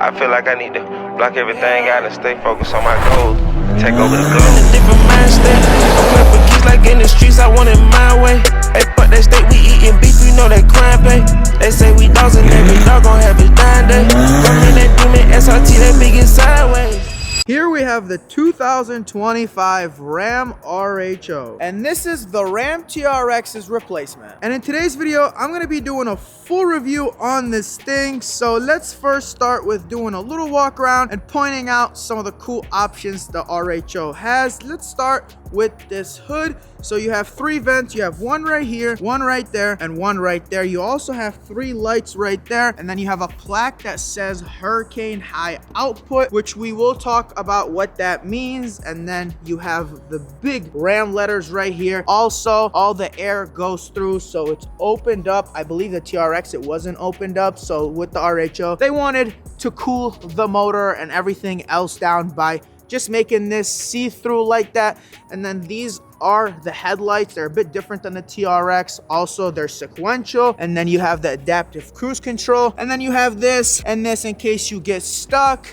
I feel like I need to block everything out and stay focused on my goals. Take over the globe. In a different mind state. I'm playing for keys like in the streets, I want it my way. Hey, fuck that state, we eating beef, we know that crime pay. They say we dogs and every dog gon' have his dying day. Rockin' that demon SRT, that big and sideways. Here we have the 2025 RAM RHO, and this is the Ram TRX's replacement. And in today's video, I'm gonna be doing a full review on this thing. So let's first start with doing a little walk around and pointing out some of the cool options the RHO has. Let's start with this hood. So you have 3 vents. You have one right here, one right there, and one right there. You also have 3 lights right there, and then you have a plaque that says Hurricane High Output, which we will talk about what that means. And then you have the big Ram letters right here. Also, all the air goes through, so it's opened up. I believe the TRX, it wasn't opened up. So with the RHO, they wanted to cool the motor and everything else down by just making this see-through like that. And then these are the headlights. They're a bit different than the TRX. Also, they're sequential. And then you have the adaptive cruise control. And then you have this and this in case you get stuck.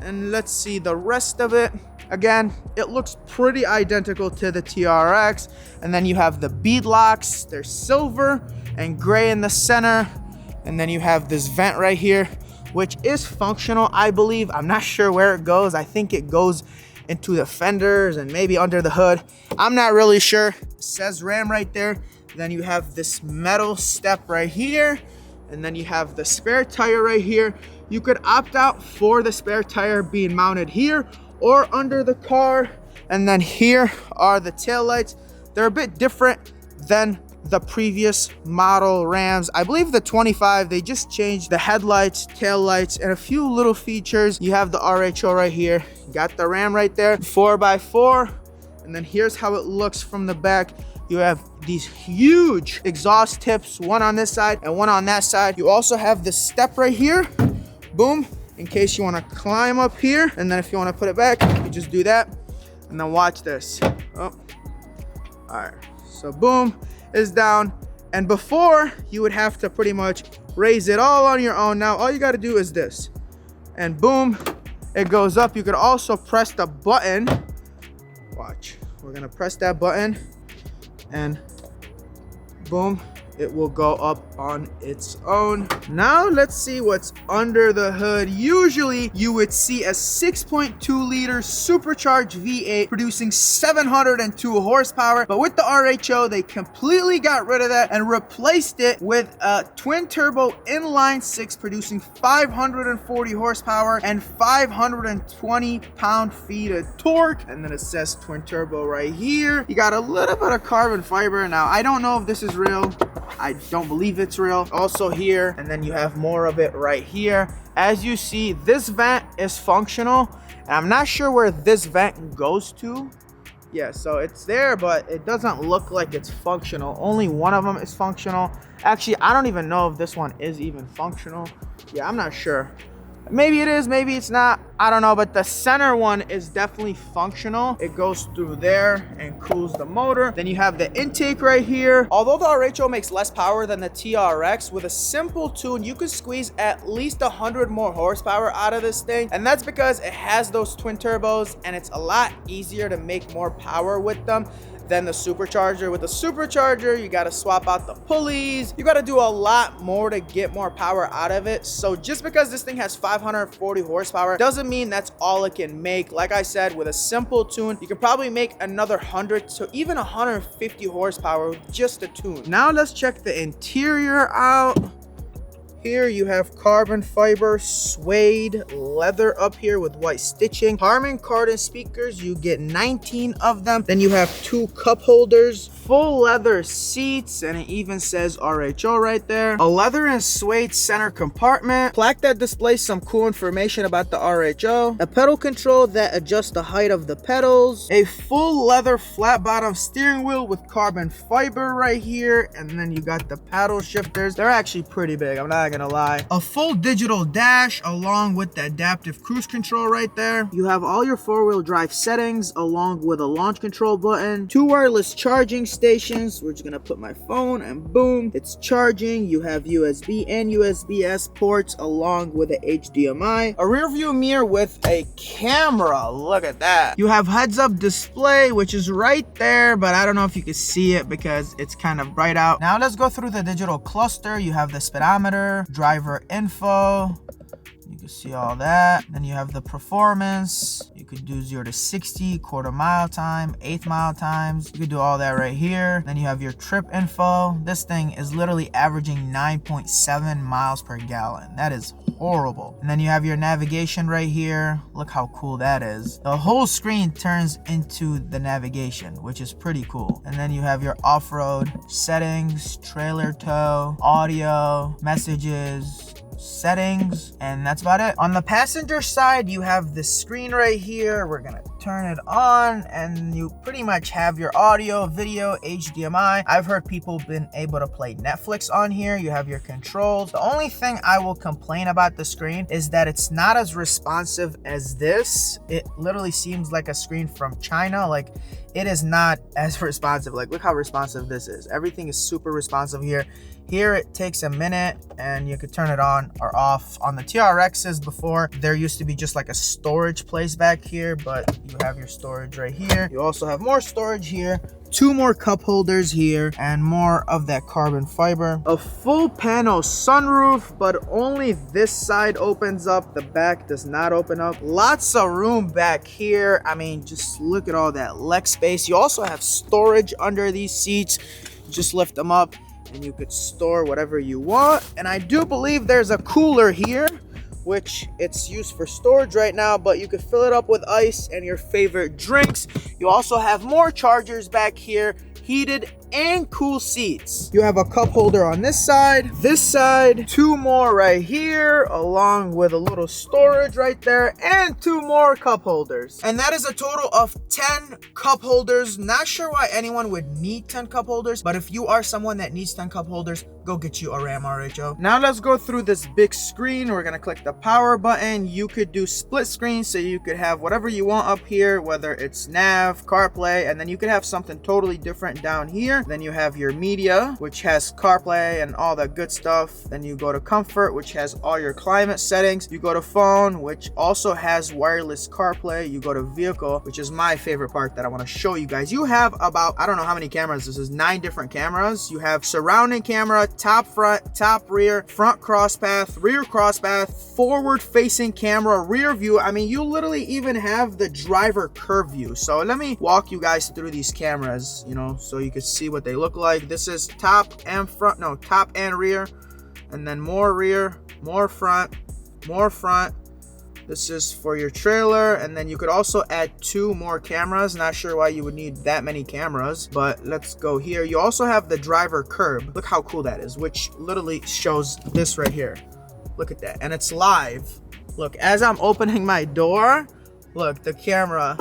And let's see the rest of it. Again, it looks pretty identical to the TRX. And then you have the bead locks. They're silver and gray in the center. And then you have this vent right here, which is functional, I believe. I'm not sure where it goes. I think it goes into the fenders and maybe under the hood. I'm not really sure. It says Ram right there. Then you have this metal step right here. And then you have the spare tire right here. You could opt out for the spare tire being mounted here or under the car. And then here are the taillights. They're a bit different than the previous model Rams. I believe the 25, they just changed the headlights, taillights, and a few little features. You have the RHO right here. You got the Ram right there, 4x4. And then here's how it looks from the back. You have these huge exhaust tips, one on this side and one on that side. You also have the step right here, boom, in case you want to climb up here. And then if you want to put it back, you just do that. And then watch this. Oh, all right, so boom, is down. And before, you would have to pretty much raise it all on your own. Now all you got to do is this, and boom, it goes up. You could also press the button. Watch, we're gonna press that button and boom, it will go up on its own. Now let's see what's under the hood. Usually you would see a 6.2 liter supercharged V8 producing 702 horsepower, but with the RHO, they completely got rid of that and replaced it with a twin turbo inline 6 producing 540 horsepower and 520 pound-feet of torque. And then it says twin turbo right here. You got a little bit of carbon fiber. Now I don't know if this is real. I don't believe it's real. Also here, and then you have more of it right here. As you see, this vent is functional, and I'm not sure where this vent goes to. Yeah, so it's there, but it doesn't look like it's functional. Only one of them is functional. Actually, I don't even know if this one is even functional. Yeah, I'm not sure. Maybe it is, maybe it's not, I don't know, but the center one is definitely functional. It goes through there and cools the motor. Then you have the intake right here. Although the RHO makes less power than the TRX, with a simple tune, you could squeeze at least 100 more horsepower out of this thing. And that's because it has those twin turbos and it's a lot easier to make more power with them than the supercharger. With the supercharger, you got to swap out the pulleys. You got to do a lot more to get more power out of it. So just because this thing has 540 horsepower doesn't mean that's all it can make. Like I said, with a simple tune, you can probably make another 100 to even 150 horsepower with just a tune. Now let's check the interior out. Here you have carbon fiber suede leather up here with white stitching. Harman Kardon speakers, you get 19 of them. Then you have 2 cup holders, full leather seats, and it even says RHO right there. A leather and suede center compartment. Plaque that displays some cool information about the RHO. A pedal control that adjusts the height of the pedals. A full leather flat bottom steering wheel with carbon fiber right here. And then you got the paddle shifters. They're actually pretty big, I'm not not gonna lie. A full digital dash along with the adaptive cruise control right there. You have all your four-wheel drive settings along with a launch control button. 2 wireless charging stations. We're just gonna put my phone and boom, it's charging. You have USB and USB-S ports along with a HDMI. A rear view mirror with a camera. Look at that. You have heads-up display, which is right there, but I don't know if you can see it because it's kind of bright out. Now let's go through the digital cluster. You have the speedometer, driver info. You can see all that. Then you have the performance. You could do 0 to 60, quarter mile time, 1/8 mile times. You could do all that right here. Then you have your trip info. This thing is literally averaging 9.7 miles per gallon. That is horrible. And then you have your navigation right here. Look how cool that is. The whole screen turns into the navigation, which is pretty cool. And then you have your off-road settings, trailer tow, audio, messages, settings, and that's about it. On the passenger side, you have the screen right here. We're gonna turn it on and you pretty much have your audio, video, HDMI. I've heard people been able to play Netflix on here. You have your controls. The only thing I will complain about the screen is that it's not as responsive as this. It literally seems like a screen from China. Like, it is not as responsive. Like, look how responsive this is. Everything is super responsive here. Here it takes a minute and you could turn it on or off. On the TRXs before, there used to be just like a storage place back here, but you have your storage right here. You also have more storage here, 2 more cup holders here, and more of that carbon fiber. A full panel sunroof, but only this side opens up. The back does not open up. Lots of room back here. I mean, just look at all that leg space. You also have storage under these seats. Just lift them up and you could store whatever you want. And I do believe there's a cooler here, which it's used for storage right now, but you could fill it up with ice and your favorite drinks. You also have more chargers back here, heated and cool seats. You have a cup holder on this side, 2 more right here, along with a little storage right there, and 2 more cup holders. And that is a total of 10 cup holders. Not sure why anyone would need 10 cup holders, but if you are someone that needs 10 cup holders, go get you a RAM RHO. Now let's go through this big screen. We're gonna click the power button. You could do split screen, so you could have whatever you want up here, whether it's nav, CarPlay, and then you could have something totally different down here. Then you have your media, which has CarPlay and all that good stuff. Then you go to comfort, which has all your climate settings. You go to phone, which also has wireless CarPlay. You go to vehicle, which is my favorite part that I want to show you guys. You have about, I don't know how many cameras this is, 9 different cameras. You have surrounding camera, top front, top rear, front cross path, rear cross path, forward facing camera, rear view. I mean, you literally even have the driver curve view. So let me walk you guys through these cameras, you know, so you can see what they look like. This is top and front, no, top and rear, and then more rear, more front, more front. This is for your trailer, and then you could also add 2 more cameras. Not sure why you would need that many cameras, but let's go here. You also have the driver curb. Look how cool that is, which literally shows this right here. Look at that, and it's live. Look, as I'm opening my door, look, the camera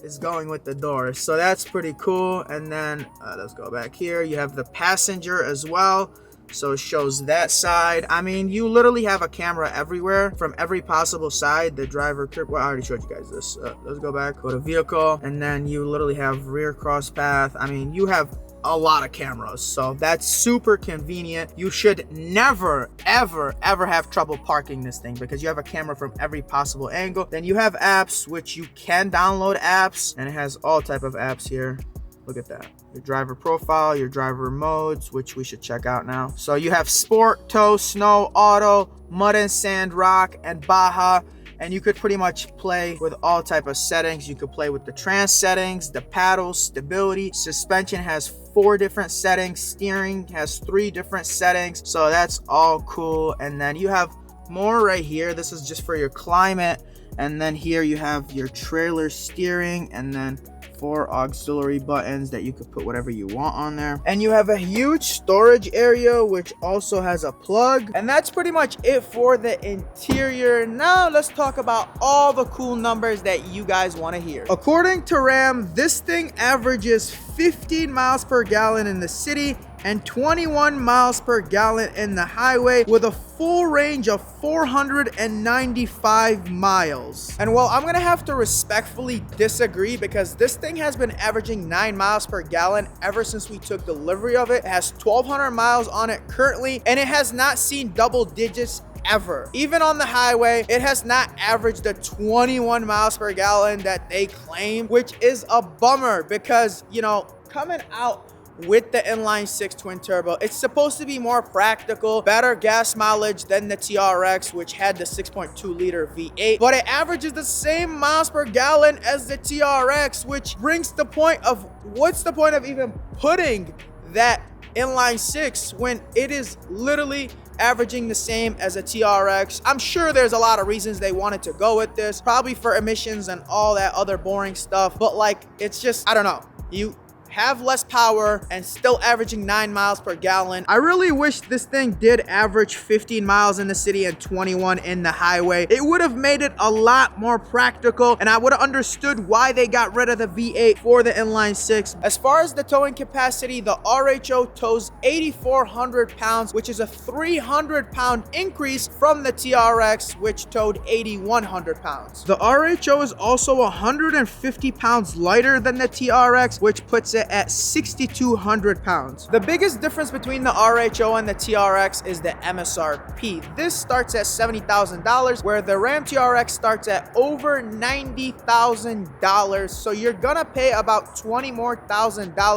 is going with the door, so that's pretty cool. And then let's go back here. You have the passenger as well, so it shows that side. I mean, you literally have a camera everywhere from every possible side. The driver curb, well, I already showed you guys this. Let's go back, go to vehicle, and then you literally have rear cross path. I mean, you have a lot of cameras, so that's super convenient. You should never ever have trouble parking this thing because you have a camera from every possible angle. Then you have apps, which you can download apps, and it has all type of apps here. Look at that. Your driver profile, your driver modes, which we should check out now. So you have sport, tow, snow, auto, mud and sand, rock, and Baja. And you could pretty much play with all type of settings. You could play with the trans settings, the paddles, stability. Suspension has 4 different settings. Steering has 3 different settings. So that's all cool. And then you have more right here. This is just for your climate. And then here you have your trailer steering, and then 4 auxiliary buttons that you could put whatever you want on there. And you have a huge storage area, which also has a plug. And that's pretty much it for the interior. Now let's talk about all the cool numbers that you guys want to hear. According to RAM, this thing averages 15 miles per gallon in the city and 21 miles per gallon in the highway with a full range of 495 miles. And well, I'm gonna have to respectfully disagree because this thing has been averaging 9 miles per gallon ever since we took delivery of it. It has 1,200 miles on it currently, and it has not seen double digits ever. Even on the highway, it has not averaged the 21 miles per gallon that they claim, which is a bummer because, you know, coming out with the inline 6 twin turbo, it's supposed to be more practical, better gas mileage than the TRX, which had the 6.2 liter V8, but it averages the same miles per gallon as the TRX, which brings the point of what's the point of even putting that inline 6 when it is literally averaging the same as a TRX. I'm sure there's a lot of reasons they wanted to go with this, probably for emissions and all that other boring stuff, but like, it's just, I don't know. You have less power and still averaging 9 miles per gallon. I really wish this thing did average 15 miles in the city and 21 in the highway. It would have made it a lot more practical, and I would have understood why they got rid of the V8 for the inline 6. As far as the towing capacity, the RHO tows 8,400 pounds, which is a 300-pound increase from the TRX, which towed 8,100 pounds. The RHO is also 150 pounds lighter than the TRX, which puts it at 6,200 pounds. The biggest difference between the RHO and the TRX is the MSRP. This starts at $70,000, where the Ram TRX starts at over $90,000. So you're gonna pay about $20,000 more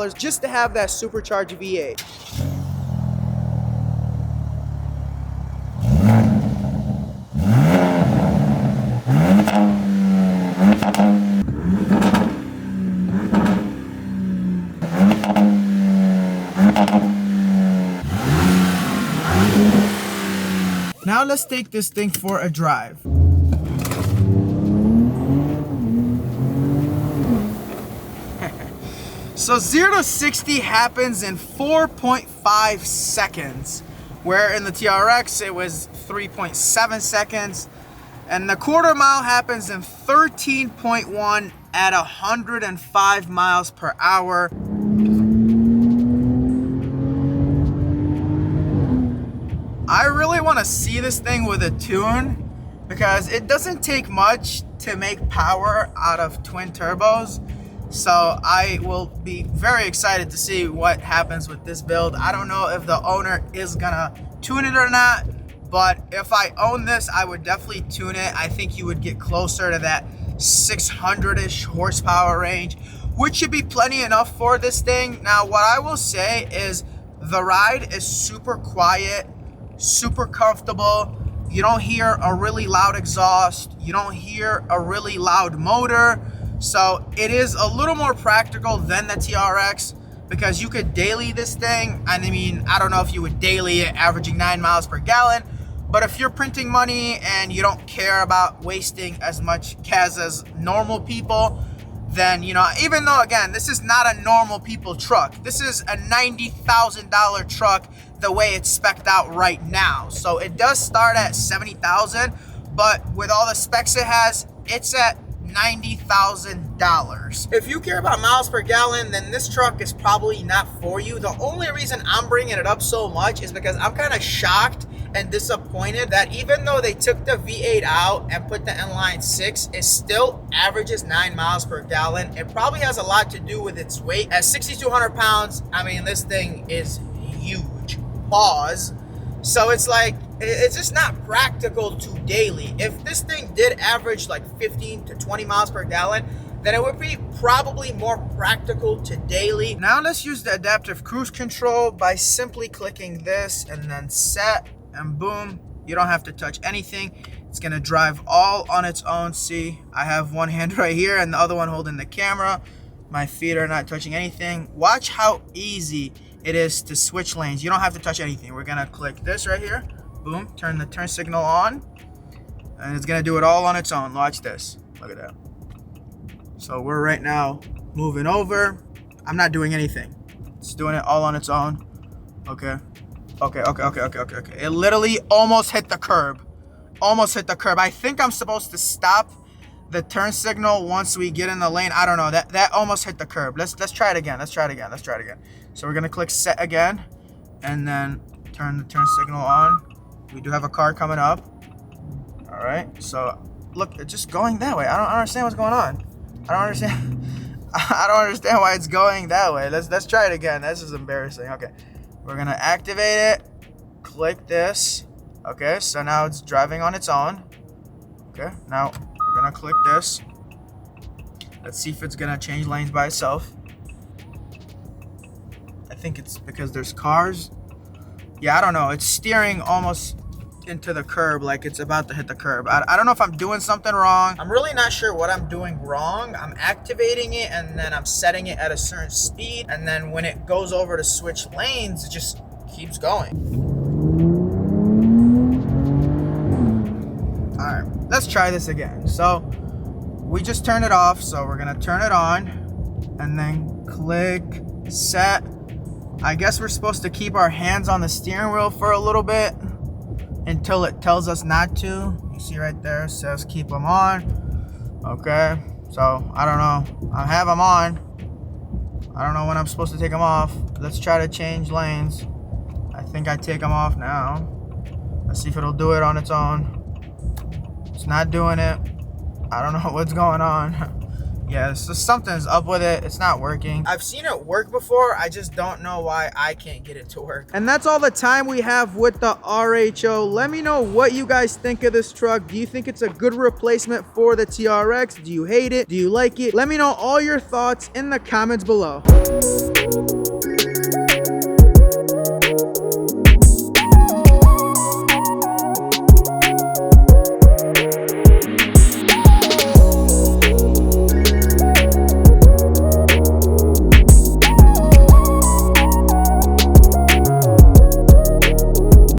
just to have that supercharged V8. Now let's take this thing for a drive. So 0 to 60 happens in 4.5 seconds, where in the TRX it was 3.7 seconds, and the quarter mile happens in 13.1 at 105 miles per hour. I really want to see this thing with a tune because it doesn't take much to make power out of twin turbos. So I will be very excited to see what happens with this build. I don't know if the owner is gonna tune it or not, but if I own this, I would definitely tune it. I think you would get closer to that 600-ish horsepower range, which should be plenty enough for this thing. Now, what I will say is the ride is super quiet, super comfortable. You don't hear a really loud exhaust. You don't hear a really loud motor. So it is a little more practical than the TRX because you could daily this thing. I mean, I don't know if you would daily it averaging 9 miles per gallon, but if you're printing money and you don't care about wasting as much gas as normal people, then, you know, even though, again, this is not a normal people truck. This is a $90,000 truck the way it's spec'd out right now. So it does start at $70,000, but with all the specs it has, it's at $90,000. If you care about miles per gallon, then this truck is probably not for you. The only reason I'm bringing it up so much is because I'm kind of shocked and disappointed that even though they took the V8 out and put the inline 6, it still averages 9 miles per gallon. It probably has a lot to do with its weight. At 6,200 pounds, I mean, this thing is huge. Pause. So it's like, it's just not practical to daily. If this thing did average like 15 to 20 miles per gallon, then it would be probably more practical to daily. Now let's use the adaptive cruise control by simply clicking this and then set, and boom, you don't have to touch anything. It's gonna drive all on its own. See, I have one hand right here and the other one holding the camera. My feet are not touching anything. Watch how easy it is to switch lanes. You don't have to touch anything. We're gonna click this right here. Boom, turn the turn signal on, and it's gonna do it all on its own. Watch this, look at that. So we're right now moving over. I'm not doing anything. It's doing it all on its own. Okay. It literally almost hit the curb. Almost hit the curb. I think I'm supposed to stop the turn signal once we get in the lane. I don't know. That almost hit the curb. Let's try it again. Let's try it again. So we're gonna click set again, and then turn the turn signal on. We do have a car coming up. All right. So look, it's just going that way. I don't understand what's going on. I don't understand. I don't understand why it's going that way. Let's try it again. This is embarrassing. Okay, we're gonna activate it. Click this. Okay, so now it's driving on its own. Okay, now we're gonna click this. Let's see if it's gonna change lanes by itself. I think it's because there's cars. Yeah, I don't know. It's steering almost into the curb, like it's about to hit the curb. I don't know if I'm doing something wrong. I'm really not sure what I'm doing wrong. I'm activating it and then I'm setting it at a certain speed, and then when it goes over to switch lanes, it just keeps going. All right, let's try this again. So we just turned it off, so we're gonna turn it on and then click set. I guess we're supposed to keep our hands on the steering wheel for a little bit until it tells us not to. You see right there, it says keep them on. Okay, so I don't know. I have them on. I don't know when I'm supposed to take them off. Let's try to change lanes. I think I take them off now. Let's see if it'll do it on its own. It's not doing it. I don't know what's going on. Yeah, so something's up with it. It's not working. I've seen it work before. I just don't know why I can't get it to work. And that's all the time we have with the RHO. Let me know what you guys think of this truck. Do you think it's a good replacement for the TRX? Do you hate it? Do you like it? Let me know all your thoughts in the comments below.